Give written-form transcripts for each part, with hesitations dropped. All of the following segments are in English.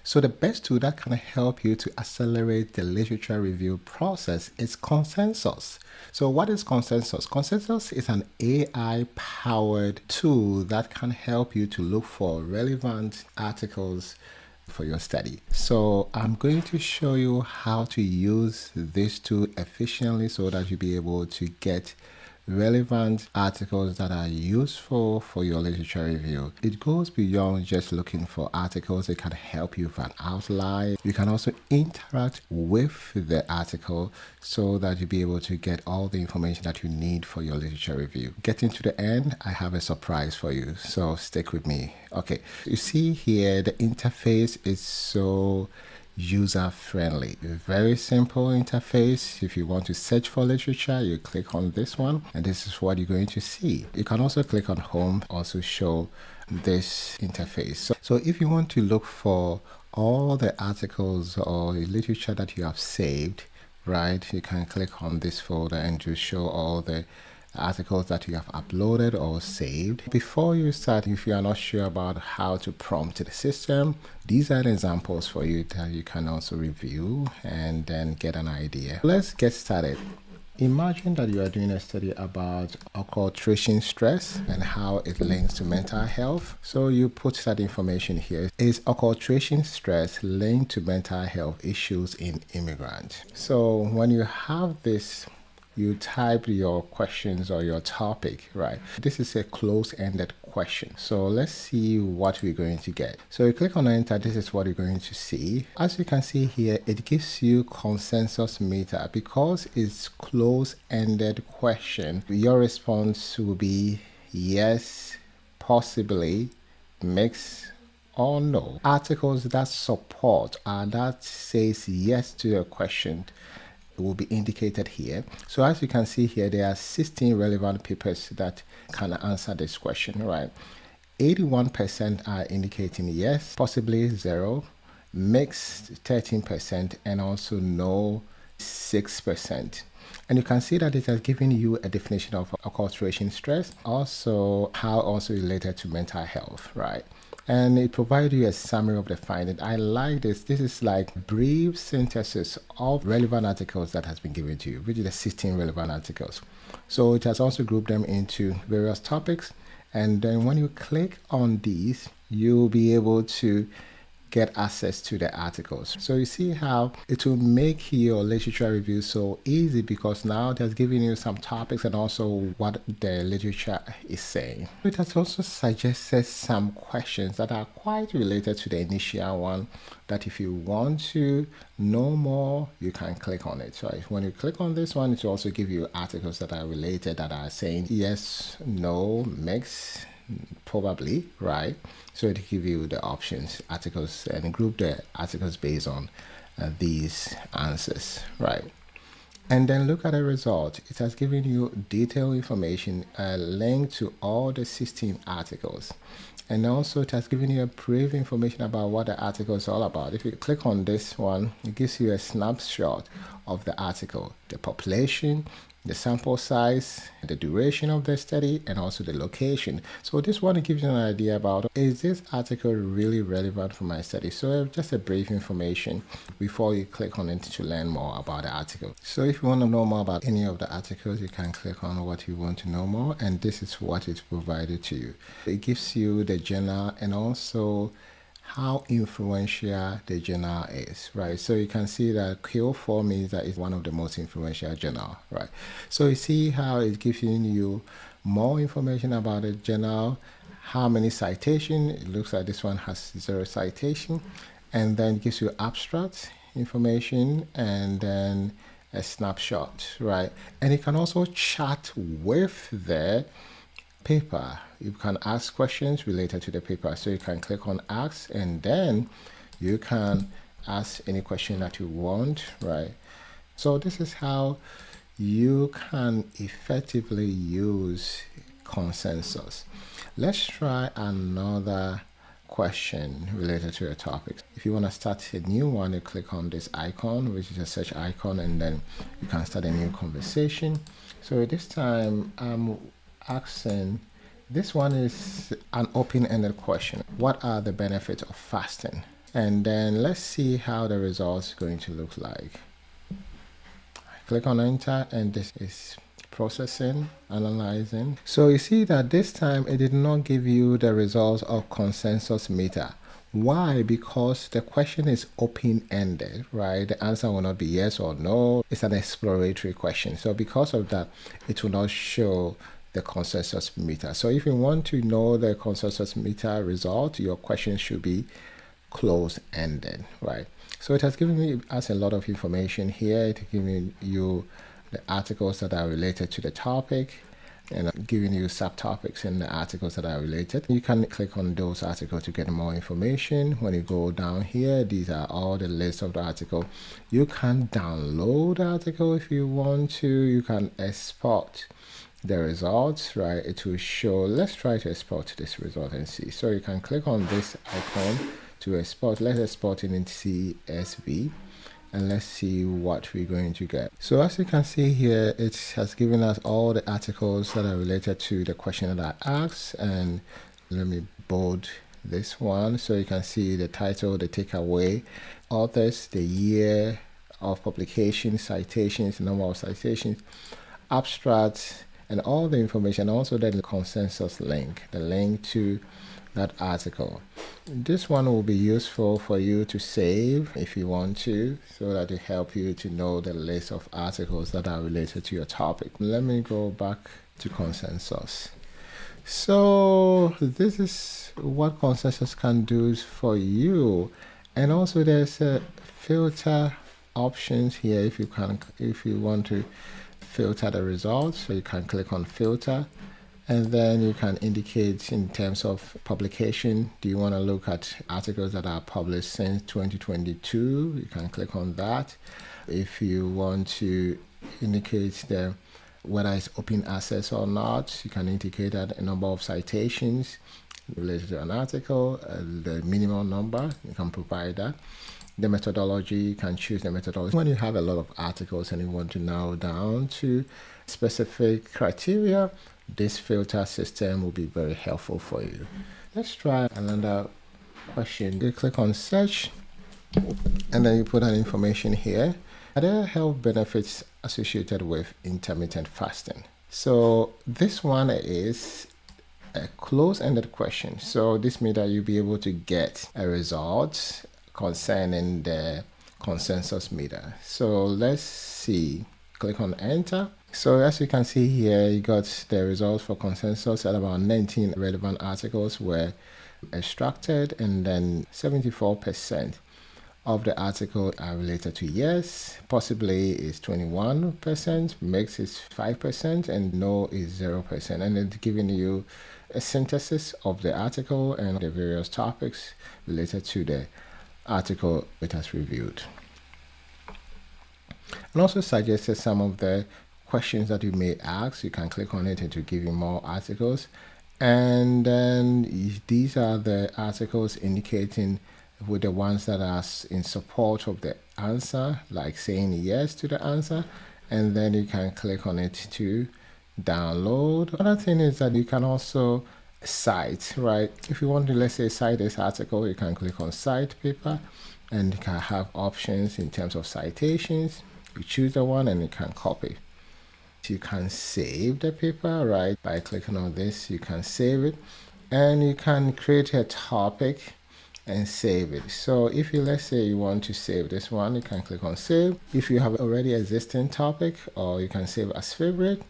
So the best tool that can help you to accelerate the literature review process is Consensus. So what is Consensus? Consensus is an AI-powered tool that can help you to look for relevant articles for your study. So I'm going to show you how to use this tool efficiently so that you'll be able to get relevant articles that are useful for your literature review. It goes beyond just looking for articles. It can help you with an outline. You can also interact with the article so that you'll be able to get all the information that you need for your literature review. Getting to the end, I have a surprise for you, so stick with me. Okay, you see here the interface is so user-friendly. Very simple interface. If you want to search for literature, you click on this one and this is what you're going to see. You can also click on home, also show this interface. So if you want to look for all the articles or the literature that you have saved, right, you can click on this folder and just show all the articles that you have uploaded or saved. Before you start, if you are not sure about how to prompt the system, these are the examples for you that you can also review and then get an idea. Let's get started. Imagine that you are doing a study about acculturation stress and how it links to mental health. So you put that information here. Is acculturation stress linked to mental health issues in immigrants? So when you have this, you type your questions or your topic, right? This is a close-ended question. So let's see what we're going to get. So you click on enter, this is what you're going to see. As you can see here, it gives you consensus meter. Because it's close-ended question, your response will be yes, possibly, mix, or no. Articles that support and that says yes to your question will be indicated here. So as you can see here, there are 16 relevant papers that can answer this question, right? 81% are indicating yes, possibly 0, mixed 13%, and also no 6%. And you can see that it has given you a definition of acculturation stress, also how also related to mental health, right? And it provides you a summary of the finding. I like this. This is like brief synthesis of relevant articles that has been given to you, which is the 16 relevant articles. So it has also grouped them into various topics. And then when you click on these, you'll be able to get access to the articles. So you see how it will make your literature review so easy because now it has given you some topics and also what the literature is saying. It has also suggested some questions that are quite related to the initial one that if you want to know more, you can click on it. So when you click on this one, it will also give you articles that are related that are saying yes, no, mix, probably, right? So it give you the options, articles, and group the articles based on these answers, right? And then look at the result. It has given you detailed information, a link to all the 16 articles. And also it has given you a brief information about what the article is all about. If you click on this one, it gives you a snapshot of the article, the population, the sample size, the duration of the study, and also the location. So this one gives you an idea about, is this article really relevant for my study? So just a brief information before you click on it to learn more about the article. So if you want to know more about any of the articles, you can click on what you want to know more, and this is what is provided to you. It gives you the journal and also how influential the journal is, right? So you can see that Q4 means that it's one of the most influential journal, right? So you see how it gives you more information about the journal, how many citation. It looks like this one has 0 citation, and then it gives you abstract information and then a snapshot, right? And you can also chat with the paper. You can ask questions related to the paper. So you can click on ask and then you can ask any question that you want, right? So this is how you can effectively use consensus. Let's try another question related to a topic. If you want to start a new one, you click on this icon, which is a search icon, and then you can start a new conversation. So this time I'm asking, this one is an open-ended question. What are the benefits of fasting? And then let's see how the results is going to look like. Click on enter, and this is processing, analyzing. So you see that this time it did not give you the results of consensus meter. Why? Because the question is open-ended, right? The answer will not be yes or no. It's an exploratory question. So because of that, it will not show the consensus meter. So if you want to know the consensus meter result, your question should be close-ended, right? So it has given us a lot of information here. It's giving you the articles that are related to the topic and giving you subtopics in the articles that are related. You can click on those articles to get more information. When you go down here, these are all the list of the article. You can download the article if you want to. You can export the results, right? It will show. Let's try to export this result and see. So you can click on this icon to export. Let's export it in CSV, and let's see what we're going to get. So as you can see here, it has given us all the articles that are related to the question that I asked. And let me bold this one so you can see the title, the takeaway, authors, the year of publication, citations, number of citations, abstracts, and all the information. Also the consensus link, the link to that article. This one will be useful for you to save if you want to, so that it help you to know the list of articles that are related to your topic. Let me go back to consensus. So this is what consensus can do for you. And also there's a filter options here if you want to filter the results. So you can click on filter, and then you can indicate in terms of publication. Do you want to look at articles that are published since 2022? You can click on that. If you want to indicate whether it's open access or not, you can indicate that a number of citations related to an article, the minimum number, you can provide that. The methodology, you can choose the methodology. When you have a lot of articles and you want to narrow down to specific criteria, this filter system will be very helpful for you. Let's try another question. You click on search, and then you put an information here. Are there health benefits associated with intermittent fasting? So this one is a close-ended question. So this means that you'll be able to get a result concerning the consensus meter. So let's see. Click on enter. So as you can see here, you got the results for consensus, at about 19 relevant articles were extracted, and then 74% of the article are related to yes, possibly is 21%, mix is 5%, and no is 0%. And it's giving you a synthesis of the article and the various topics related to the article it has reviewed. And also suggested some of the questions that you may ask. You can click on it and to give you more articles. And then these are the articles indicating with the ones that are in support of the answer, like saying yes to the answer. And then you can click on it to download. Another thing is that you can also cite, right? If you want to, let's say, cite this article, you can click on cite paper, and you can have options in terms of citations. You choose the one and you can copy. You can save the paper, right? By clicking on this, you can save it, and you can create a topic and save it. So if you, let's say you want to save this one, you can click on save. If you have already existing topic, or you can save as favorite,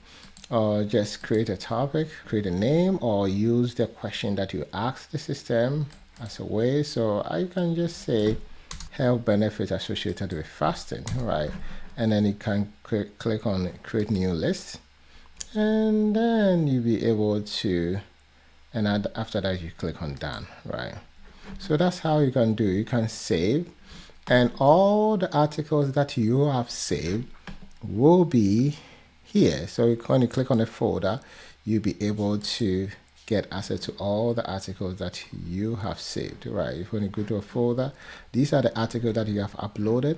or just create a topic, create a name, or use the question that you asked the system as a way. So I can just say health benefits associated with fasting, right? And then you can click on create new list, and then you'll be able to, and after that you click on done, right? So that's how you can do. You can save, and all the articles that you have saved will be here. So when you click on the folder, you'll be able to get access to all the articles that you have saved, right? When you go to a folder, these are the articles that you have uploaded,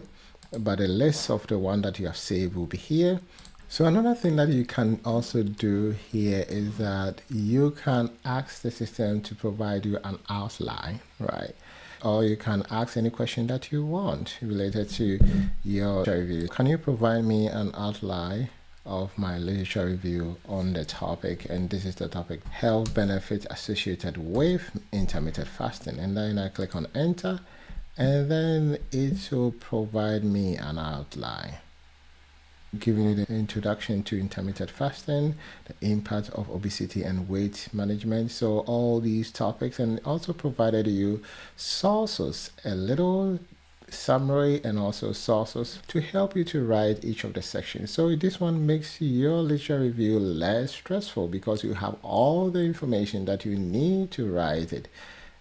but the list of the one that you have saved will be here. So another thing that you can also do here is that you can ask the system to provide you an outline, right? or you can ask any question that you want related to your review. Can you provide me an outline of my literature review on the topic? And this is the topic: health benefits associated with intermittent fasting. And then I click on enter, and then it will provide me an outline giving you the introduction to intermittent fasting, the impact of obesity and weight management. So all these topics, and also provided you sources, a little summary and also sources to help you to write each of the sections. So this one makes your literature review less stressful because you have all the information that you need to write it.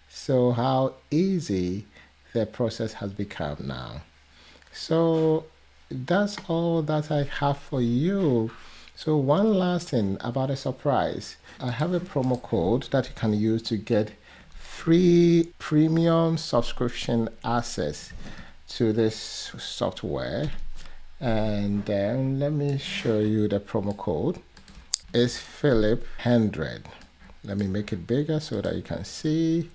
So how easy the process has become now. So that's all that I have for you. So one last thing about a surprise. I have a promo code that you can use to get free premium subscription access to this software. And then let me show you the promo code. It's Philip100. Let me make it bigger so that you can see.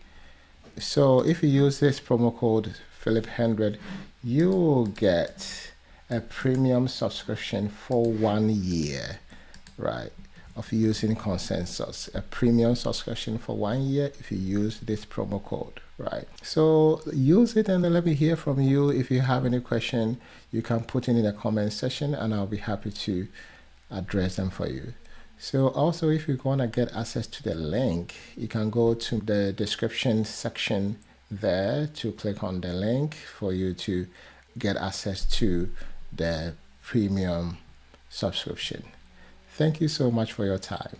So if you use this promo code Philip100, you will get a premium subscription for 1 year, right, of using Consensus. A premium subscription for 1 year if you use this promo code, right? So use it and let me hear from you. If you have any question, you can put it in the comment section and I'll be happy to address them for you. So also, if you want to get access to the link, you can go to the description section there to click on the link for you to get access to the premium subscription. Thank you so much for your time.